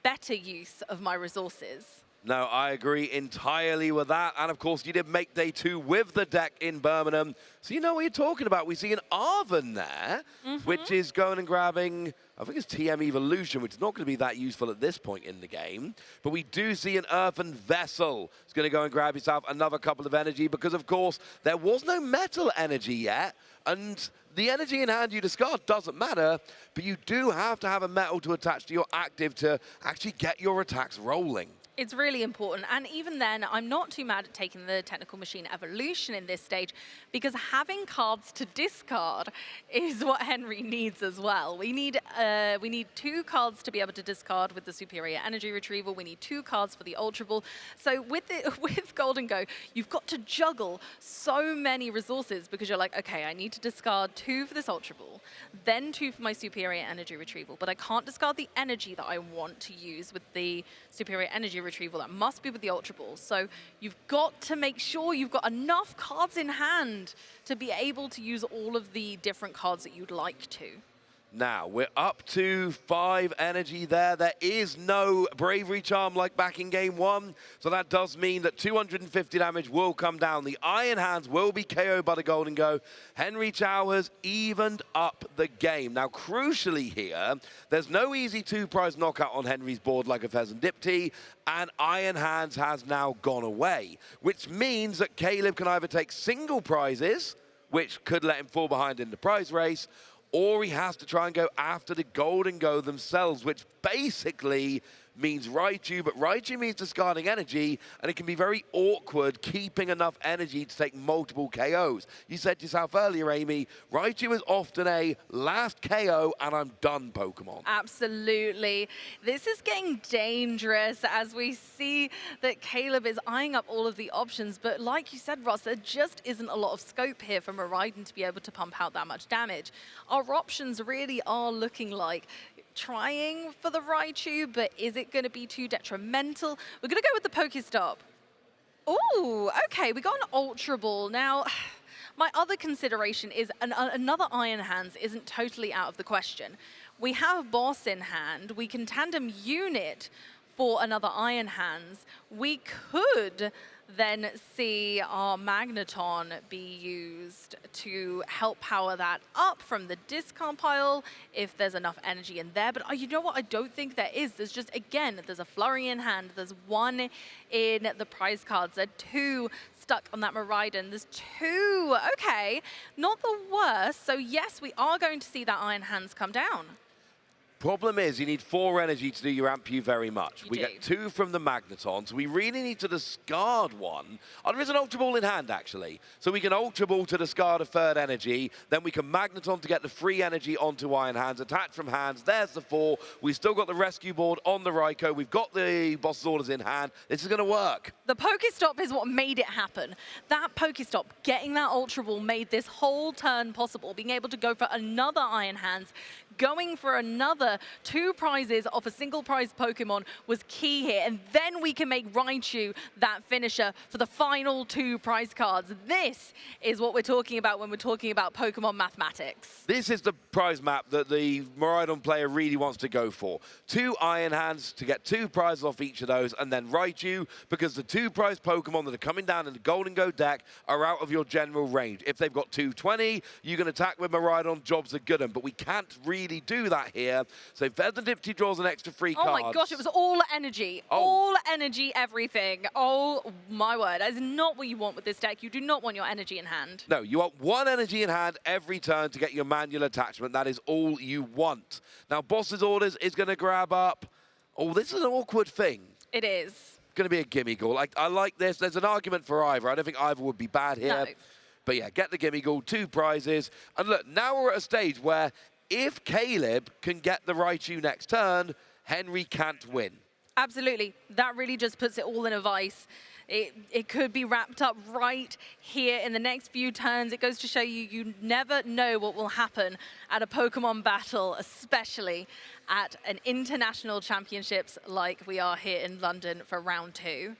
better use of my resources. No, I agree entirely with that. And of course, you did make day 2 with the deck in Birmingham. So you know what you're talking about. We see an Arven there, which is going and grabbing, I think it's TM Evolution, which is not going to be that useful at this point in the game. But we do see an Earthen Vessel. It's going to go and grab yourself another couple of energy, because of course, there was no metal energy yet. And the energy in hand you discard doesn't matter, but you do have to have a metal to attach to your active to actually get your attacks rolling. It's really important. And even then, I'm not too mad at taking the Technical Machine Evolution in this stage, because having cards to discard is what Henry needs as well. We need 2 cards to be able to discard with the Superior Energy Retrieval. We need 2 cards for the Ultra Ball. So with Gold and Go, you've got to juggle so many resources, because you're like, okay, I need to discard 2 for this Ultra Ball, then 2 for my Superior Energy Retrieval, but I can't discard the energy that I want to use with the Superior Energy Retrieval. That must be with the Ultra Ball. So you've got to make sure you've got enough cards in hand to be able to use all of the different cards that you'd like to. Now, we're up to 5 energy there. There is no Bravery Charm like back in game 1. So that does mean that 250 damage will come down. The Iron Hands will be KO'd by the Gold and Go. Henry Chao has evened up the game. Now, crucially here, there's no easy 2-prize knockout on Henry's board like a Pheasant Dipty, and Iron Hands has now gone away, which means that Caleb can either take single prizes, which could let him fall behind in the prize race, or he has to try and go after the Gold and Go themselves, which basically means Raichu, but Raichu means discarding energy, and it can be very awkward keeping enough energy to take multiple KOs. You said yourself earlier, Amy, Raichu is often a last KO and I'm done Pokemon. Absolutely. This is getting dangerous as we see that Caleb is eyeing up all of the options, but like you said, Ross, there just isn't a lot of scope here for Miraidon to be able to pump out that much damage. Our options really are looking like trying for the Raichu, but is it going to be too detrimental? We're going to go with the Pokestop. Ooh, okay, we got an Ultra Ball. Now, my other consideration is another Iron Hands isn't totally out of the question. We have Boss in hand. We can tandem unit for another Iron Hands. We could then see our Magneton be used to help power that up from the discard pile if there's enough energy in there. But you know what? I don't think there is. There's just, again, there's a Flurry in hand. There's 1 in the prize cards. There are 2 stuck on that Miraidon. There's 2. Okay, not the worst. So yes, we are going to see that Iron Hands come down. Problem is, you need 4 energy to do your Ampu very much. You we do. get 2 from the Magneton, so we really need to discard 1. Oh, there is an Ultra Ball in hand, actually. So we can Ultra Ball to discard a 3rd energy, then we can Magneton to get the free energy onto Iron Hands, attach from hands, there's the 4. We've still got the rescue board on the Raikou, we've got the boss's orders in hand. This is going to work. The Pokestop is what made it happen. That Pokestop, getting that Ultra Ball, made this whole turn possible, being able to go for another Iron Hands, going for another together 2 prizes off a single prize Pokemon was key here. And then we can make Raichu that finisher for the final 2 prize cards. This is what we're talking about when we're talking about Pokemon mathematics. This is the prize map that the Miraidon player really wants to go for. 2 Iron Hands to get 2 prizes off each of those, and then Raichu, because the 2 prize Pokemon that are coming down in the Golden Go deck are out of your general range. If they've got 220, you can attack with Miraidon, jobs are good, but we can't really do that here. So Fezandipity draws an extra 3 cards. Oh my gosh, it was all energy. Oh. All energy, everything. Oh my word, that is not what you want with this deck. You do not want your energy in hand. No, you want 1 energy in hand every turn to get your manual attachment. That is all you want. Now, Boss's Orders is going to grab up. Oh, this is an awkward thing. It is. Going to be a Gimmighoul. I like this. There's an argument for either. I don't think either would be bad here. No. But yeah, get the Gimmighoul, 2 prizes. And look, now we're at a stage where if Caleb can get the Raichu next turn, Henry can't win. Absolutely. That really just puts it all in a vice. It could be wrapped up right here in the next few turns. It goes to show you, you never know what will happen at a Pokemon battle, especially at an international championships like we are here in London for round 2.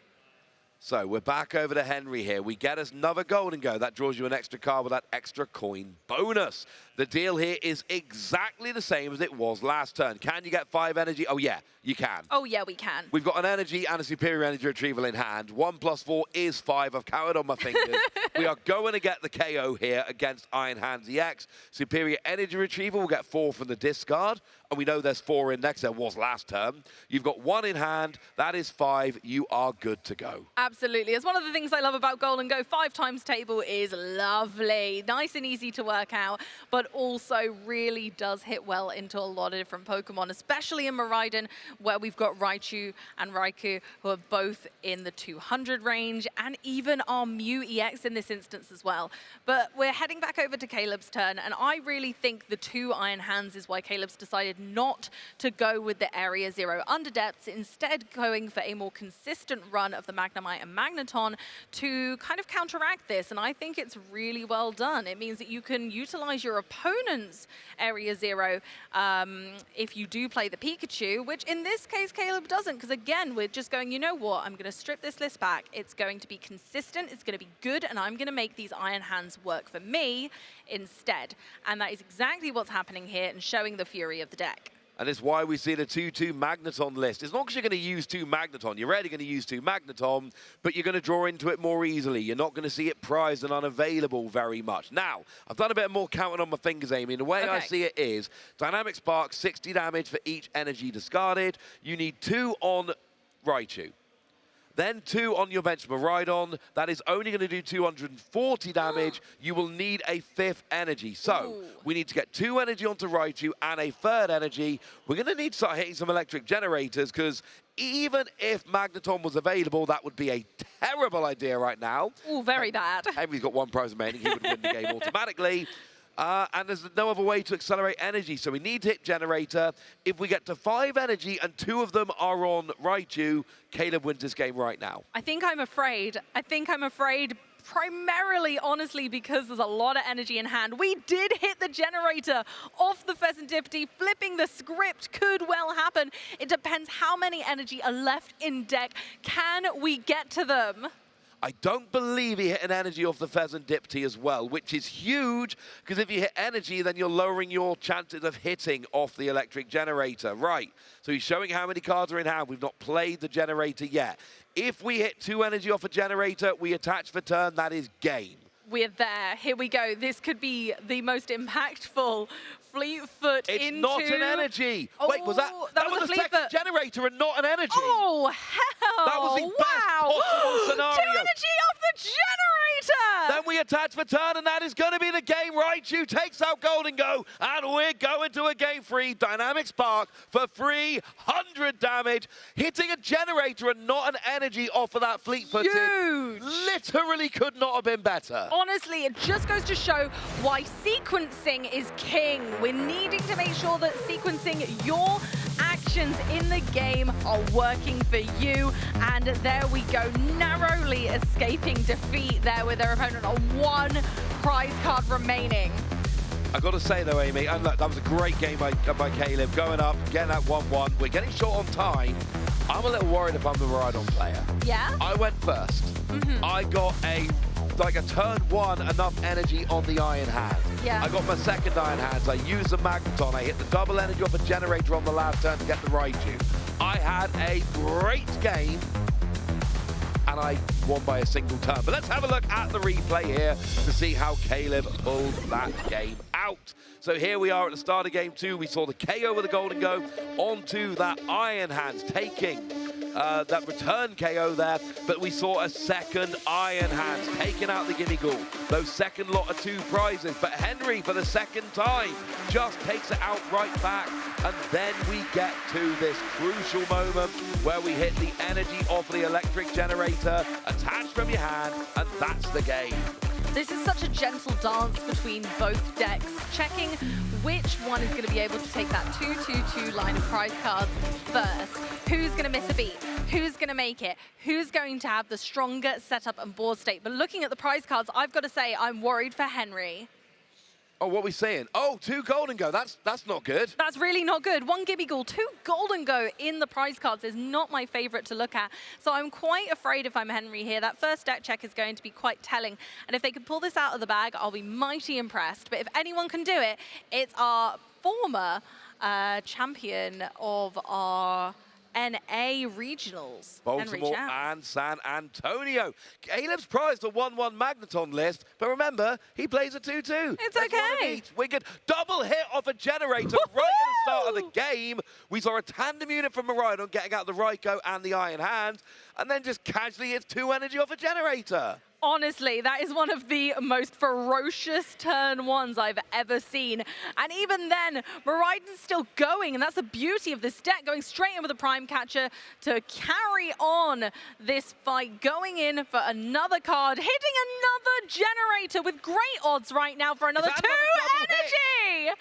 So we're back over to Henry here. We get us another Golden Go. That draws you an extra card with that extra coin bonus. The deal here is exactly the same as it was last turn. Can you get 5 energy? Oh, yeah, you can. Oh, yeah, we can. We've got an energy and a superior energy retrieval in hand. 1 + 4 is 5. I've counted on my fingers. We are going to get the KO here against Iron Hands EX. Superior energy retrieval will get 4 from the discard. And we know there's 4 in next. There was last turn. You've got 1 in hand. That is 5. You are good to go. Absolutely. It's one of the things I love about Golden Go. 5 times table is lovely. Nice and easy to work out, but also really does hit well into a lot of different Pokemon, especially in Miraidon, where we've got Raichu and Raikou, who are both in the 200 range, and even our Mew EX in this instance as well. But we're heading back over to Caleb's turn, and I really think the 2 Iron Hands is why Caleb's decided not to go with the Area 0 Underdepths, instead going for a more consistent run of the Magnemite and Magneton to kind of counteract this. And I think it's really well done. It means that you can utilize your opponent's Area 0 if you do play the Pikachu, which in this case Caleb doesn't, because again, we're just going, you know what, I'm going to strip this list back. It's going to be consistent, it's going to be good, and I'm going to make these Iron Hands work for me instead. And that is exactly what's happening here and showing the fury of the deck. And it's why we see the 2-2 Magneton list. It's not because you're going to use 2 Magneton. You're already going to use 2 Magneton, but you're going to draw into it more easily. You're not going to see it prized and unavailable very much. Now, I've done a bit more counting on my fingers, Amy. And the way I see it is Dynamic Spark, 60 damage for each energy discarded. You need 2 on Raichu. Then 2 on your bench Miraidon. That is only going to do 240 damage. You will need a 5th energy. So we need to get 2 energy onto Raichu and a 3rd energy. We're going to need to start hitting some electric generators, because even if Magneton was available, that would be a terrible idea right now. Oh, very bad. Henry's got 1 prize remaining. He would win the game automatically. And there's no other way to accelerate energy, so we need to hit generator. If we get to 5 energy and 2 of them are on Raichu, Caleb wins this game right now. I think I'm afraid primarily, honestly, because there's a lot of energy in hand. We did hit the generator off the Fezandipity. Flipping the script could well happen. It depends how many energy are left in deck. Can we get to them? I don't believe he hit an energy off the Fezandipity as well, which is huge, because if you hit energy, then you're lowering your chances of hitting off the electric generator. Right, so he's showing how many cards are in hand. We've not played the generator yet. If we hit 2 energy off a generator, we attach for turn, that is game. We're there. Here we go. This could be the most impactful Fleetfoot into... It's not an energy. Oh, wait, was that was a second generator and not an energy? Oh, hell. That was the best possible scenario. 2 energy off the generator. Then we attach for turn, and that is going to be the game. Raichu takes out Golden Go, and we're going to a game 3. Dynamic Spark for 300 damage. Hitting a generator and not an energy off of that Fleetfoot. Huge. Literally could not have been better. Honestly, it just goes to show why sequencing is king. We're needing to make sure that sequencing your actions in the game are working for you. And there we go, narrowly escaping defeat there with their opponent on 1 prize card remaining. I got to say though, Amy, and look, that was a great game by Caleb, going up, getting that 1-1. We're getting short on time. I'm a little worried if I'm the Rhydon player. Yeah? I went first. I got a turn 1 enough energy on the Iron Hand. Yeah. I got my second Iron Hands. I used the Magneton. I hit the double energy off a generator on the last turn to get the Raichu. I had a great game, and I won by a single turn. But let's have a look at the replay here to see how Caleb pulled that game out. So here we are at the start of game 2. We saw the KO with the Golden Go onto that Iron Hands, taking that return KO there, but we saw a second Iron Hands taking out the Gimmighoul. Those second lot of 2 prizes, but Henry for the second time just takes it out right back, and then we get to this crucial moment where we hit the energy off the electric generator attached from your hand, and that's the game. This is such a gentle dance between both decks, checking which one is going to be able to take that 2-2-2 line of prize cards first. Who's going to miss a beat? Who's going to make it? Who's going to have the stronger setup and board state? But looking at the prize cards, I've got to say I'm worried for Henry. Oh, what are we saying? Oh, 2 Golden Go. That's not good. That's really not good. 1 Gimmighoul, 2 Golden Go in the prize cards is not my favorite to look at. So I'm quite afraid if I'm Henry here. That first deck check is going to be quite telling. And if they can pull this out of the bag, I'll be mighty impressed. But if anyone can do it, it's our former champion of our NA regionals, Baltimore and San Antonio. Caleb's prized a 1-1 Magneton list, but remember, he plays a 2-2. It's okay. We could double hit off a generator right at the start of the game. We saw a tandem unit from Rhydon getting out the Raikou and the Iron Hand, and then just casually hits 2 energy off a generator. Honestly, that is one of the most ferocious turn 1s I've ever seen. And even then, Rhydon's still going, and that's the beauty of this deck, going straight in with a Prime Catcher to carry on this fight, going in for another card, hitting another generator with great odds right now for another 2 energy!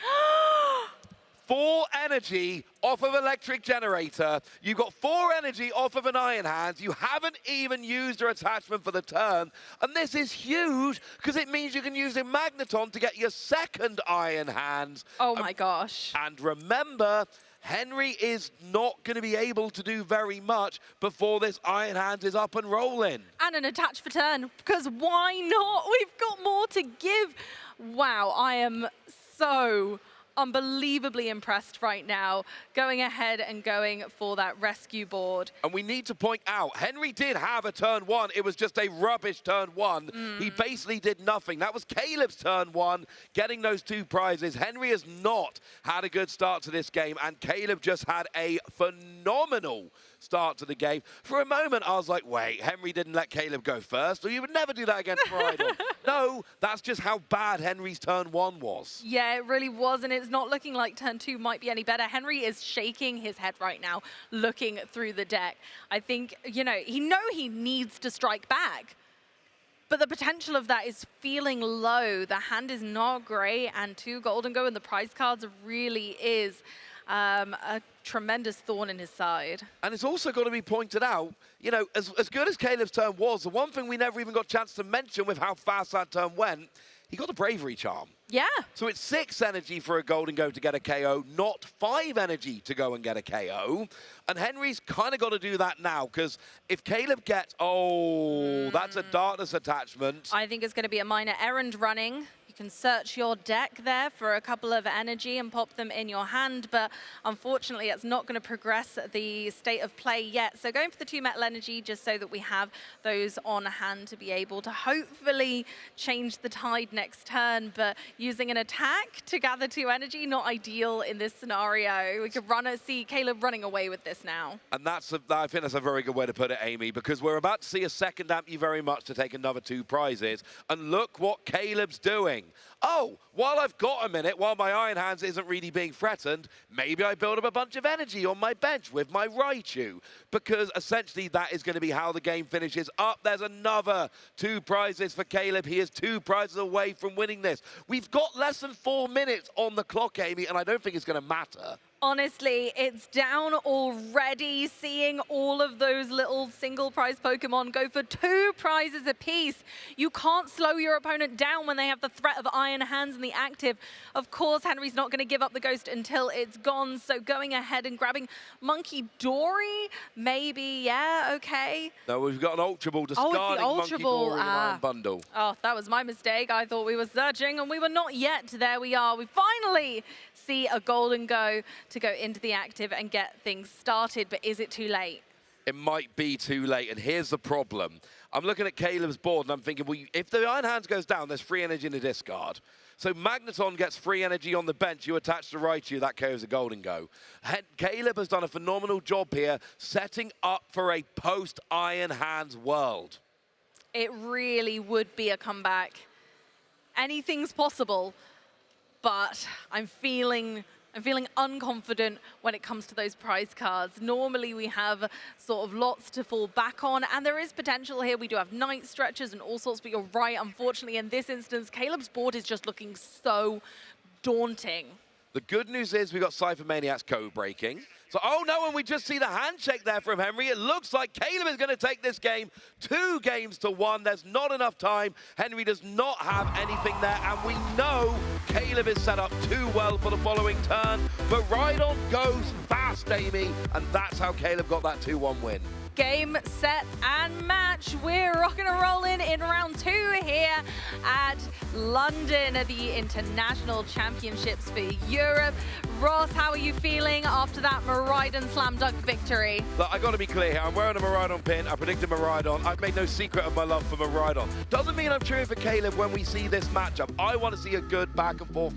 4 energy off of electric generator. You got 4 energy off of an Iron Hands. You haven't even used your attachment for the turn. And this is huge because it means you can use a Magneton to get your second Iron Hands. Oh my gosh. And remember, Henry is not going to be able to do very much before this Iron Hands is up and rolling. And an attach for turn, because why not? We've got more to give. Wow, I am so unbelievably impressed right now, going ahead and going for that rescue board. And we need to point out, Henry did have a turn 1. It was just a rubbish turn 1. He basically did nothing. That was Caleb's turn 1, getting those 2 prizes. Henry has not had a good start to this game, and Caleb just had a phenomenal start to the game. For a moment, I was like, wait, Henry didn't let Caleb go first, or you would never do that against Rhydon. No, that's just how bad Henry's turn 1 was. Yeah, it really was, and it's not looking like turn 2 might be any better. Henry is shaking his head right now, looking through the deck. I think, you know, he needs to strike back. But the potential of that is feeling low. The hand is not great, and 2 Golden Go in the prize cards really is a tremendous thorn in his side. And it's also got to be pointed out, you know, as good as Caleb's turn was, the one thing we never even got a chance to mention with how fast that turn went, he got a Bravery Charm. Yeah. So it's 6 energy for a Golden Go to get a KO, not 5 energy to go and get a KO. And Henry's kind of got to do that now, because if Caleb gets, that's a Darkness attachment. I think it's going to be a minor errand running. You can search your deck there for a couple of energy and pop them in your hand, but unfortunately it's not going to progress the state of play yet. So going for the 2 metal energy just so that we have those on hand to be able to hopefully change the tide next turn, but using an attack to gather 2 energy, not ideal in this scenario. We could see Caleb running away with this now. And I think that's a very good way to put it, Amy, because we're about to see a second Amp You Very Much to take another 2 prizes. And look what Caleb's doing. Oh, while I've got a minute, while my Iron Hands isn't really being threatened, maybe I build up a bunch of energy on my bench with my Raichu, because essentially that is going to be how the game finishes up. There's another 2 prizes for Caleb. He is 2 prizes away from winning this. We've got less than 4 minutes on the clock, Amy, and I don't think it's going to matter. Honestly, it's down already, seeing all of those little single prize Pokemon go for 2 prizes apiece. You can't slow your opponent down when they have the threat of Iron Hands in the active. Of course, Henry's not going to give up the Ghost until it's gone, so going ahead and grabbing Monkey Dory, maybe, yeah, okay. No, we've got an Ultra Ball discarding Monkey Dory in Iron Bundle. Oh, that was my mistake. I thought we were searching, and we were not yet. There we are. We finally see a Golden Go to go into the active and get things started, but is it too late? It might be too late, and here's the problem. I'm looking at Caleb's board, and I'm thinking, well, if the Iron Hands goes down, there's free energy in the discard. So Magneton gets free energy on the bench. You attach the Raichu, that KO's a Golden Go. Caleb has done a phenomenal job here, setting up for a post-Iron Hands world. It really would be a comeback. Anything's possible, but I'm feeling unconfident when it comes to those prize cards. Normally we have sort of lots to fall back on, and there is potential here. We do have night stretches and all sorts, but you're right, unfortunately in this instance, Caleb's board is just looking so daunting. The good news is we got Cypher Maniac's code breaking. So, oh no, and we just see the handshake there from Henry. It looks like Caleb is going to take this game 2 games to 1. There's not enough time. Henry does not have anything there, and we know Caleb is set up too well for the following turn. But Rhydon goes fast, Amy, and that's how Caleb got that 2-1 win. Game, set, and match. We're rocking and rolling in round 2 here at London, the International Championships for Europe. Ross, how are you feeling after that Miraidon slam dunk victory? Look, I got to be clear here. I'm wearing a Miraidon pin. I predicted Miraidon. I've made no secret of my love for Miraidon. Doesn't mean I'm cheering for Caleb when we see this matchup. I want to see a good back and forth match.